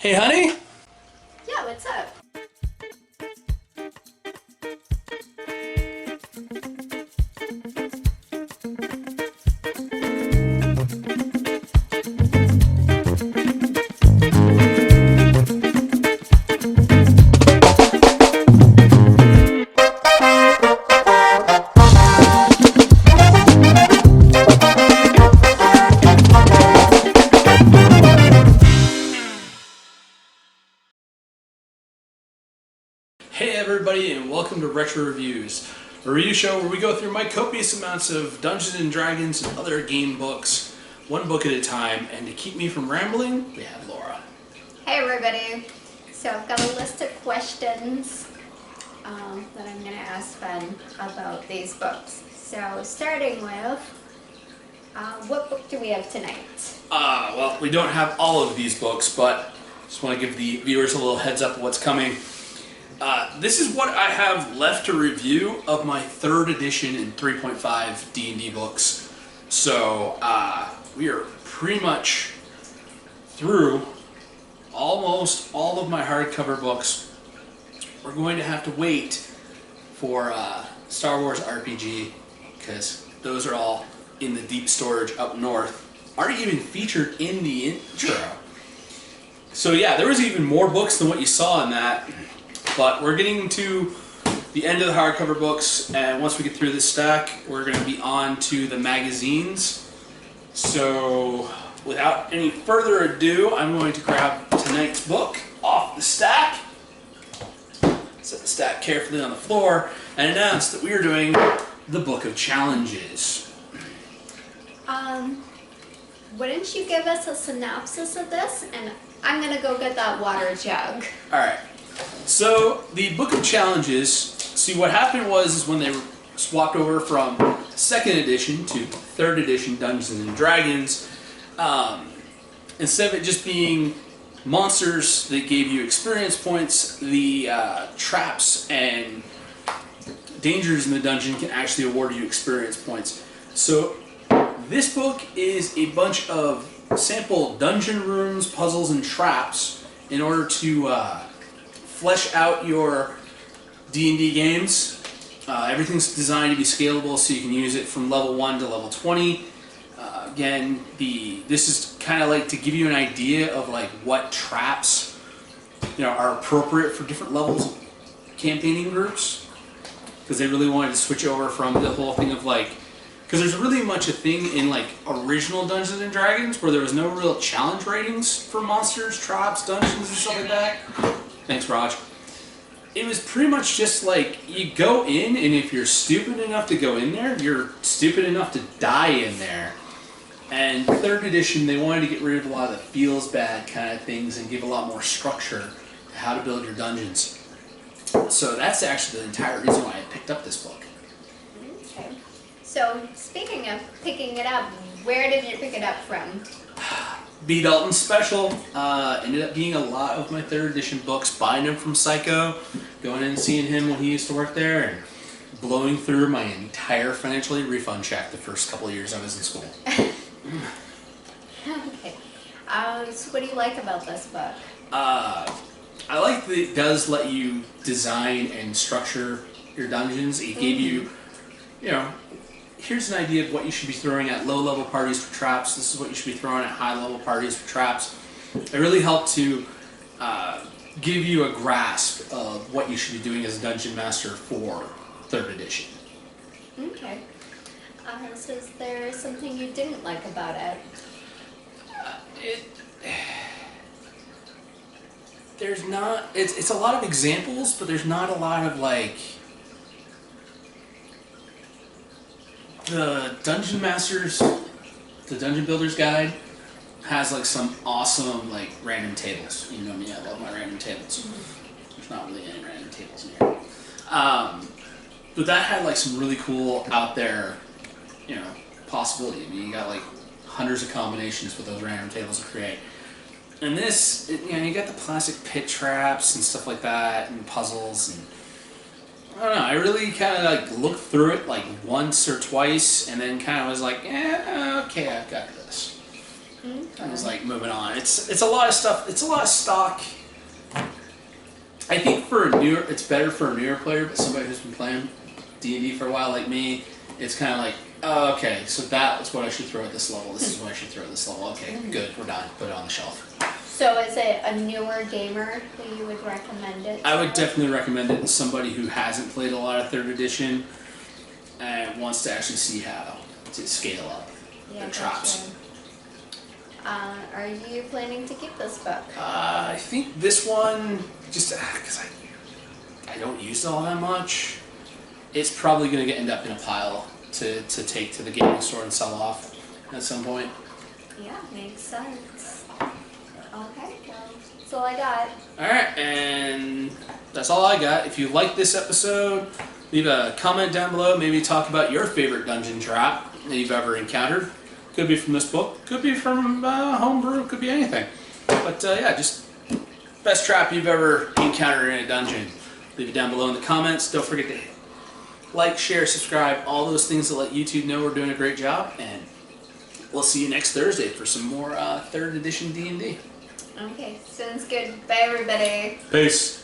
Hey, honey? Yeah, what's up? Hey everybody, and welcome to Retro Reviews, a review show where we go through my copious amounts of Dungeons and Dragons and other game books, one book at a time, and to keep me from rambling, we have Laura. Hey everybody. So I've got a list of questions that I'm going to ask Fen about these books. So starting with, what book do we have tonight? Well, we don't have all of these books, but just want to give the viewers a little heads up of what's coming. This is what I have left to review of my 3rd edition and 3.5 D&D books. So we are pretty much through almost all of my hardcover books. We're going to have to wait for Star Wars RPG, because those are all in the deep storage up north. Aren't even featured in the intro. So yeah, there was even more books than what you saw in that. But we're getting to the end of the hardcover books, and once we get through this stack, we're going to be on to the magazines. So, without any further ado, I'm going to grab tonight's book off the stack, set the stack carefully on the floor, and announce that we are doing the Book of Challenges. Wouldn't you give us a synopsis of this? And I'm going to go get that water jug. Alright. So, the Book of Challenges, see what happened was when they swapped over from 2nd edition to 3rd edition Dungeons and Dragons, instead of it just being monsters that gave you experience points, the traps and dangers in the dungeon can actually award you experience points. So, this book is a bunch of sample dungeon rooms, puzzles, and traps in order to flesh out your D&D games. Everything's designed to be scalable, so you can use it from level 1 to level 20. Again, this is kind of like to give you an idea of like what traps are appropriate for different levels of campaigning groups, because they really wanted to switch over from the whole thing of like, because there's really much a thing in like original Dungeons and Dragons where there was no real challenge ratings for monsters, traps, dungeons, and stuff like that. Thanks, Raj. It was pretty much just like, you go in, and if you're stupid enough to go in there, you're stupid enough to die in there. And 3rd edition, they wanted to get rid of a lot of the feels bad kind of things and give a lot more structure to how to build your dungeons. So that's actually the entire reason why I picked up this book. Okay. So, speaking of picking it up, where did you pick it up from? B. Dalton Special ended up being a lot of my 3rd edition books, buying them from Psycho, going in and seeing him when he used to work there, and blowing through my entire financial aid refund check the first couple of years I was in school. Okay. So what do you like about this book? I like that it does let you design and structure your dungeons. It gave you, here's an idea of what you should be throwing at low-level parties for traps. This is what you should be throwing at high-level parties for traps. It really helped to give you a grasp of what you should be doing as a dungeon master for 3rd edition. Okay. So is there something you didn't like about it? There's not... It's a lot of examples, but there's not a lot of, like... The Dungeon Masters, the Dungeon Builder's Guide, has like some awesome like random tables. You know me, I love my random tables. There's not really any random tables in here. But that had like some really cool out there, possibility. I mean, you got like hundreds of combinations with those random tables to create. And this, you got the classic pit traps and stuff like that, and puzzles, and I don't know, I really kind of like looked through it like once or twice, and then kind of was like, okay, I've got this. I was like moving on. It's a lot of stuff. It's a lot of stock. I think for a newer, it's better for a newer player, but somebody who's been playing D&D for a while like me, it's kind of like, oh, okay, so that's what I should throw at this level. This is what I should throw at this level. Okay, good, we're done. Put it on the shelf. So is it a newer gamer who you would recommend it to? I would definitely recommend it to somebody who hasn't played a lot of 3rd edition and wants to actually see how to scale up their traps. Are you planning to keep this book? I think this one, just because I don't use it all that much, it's probably going to end up in a pile to take to the gaming store and sell off at some point. Yeah, makes sense. Okay, well, that's all I got. Alright, and that's all I got. If you liked this episode, leave a comment down below. Maybe talk about your favorite dungeon trap that you've ever encountered. Could be from this book, could be from homebrew, could be anything. But yeah, just best trap you've ever encountered in a dungeon. Leave it down below in the comments. Don't forget to like, share, subscribe, all those things that let YouTube know we're doing a great job. And we'll see you next Thursday for some more 3rd edition D&D. Okay, sounds good. Bye, everybody. Peace.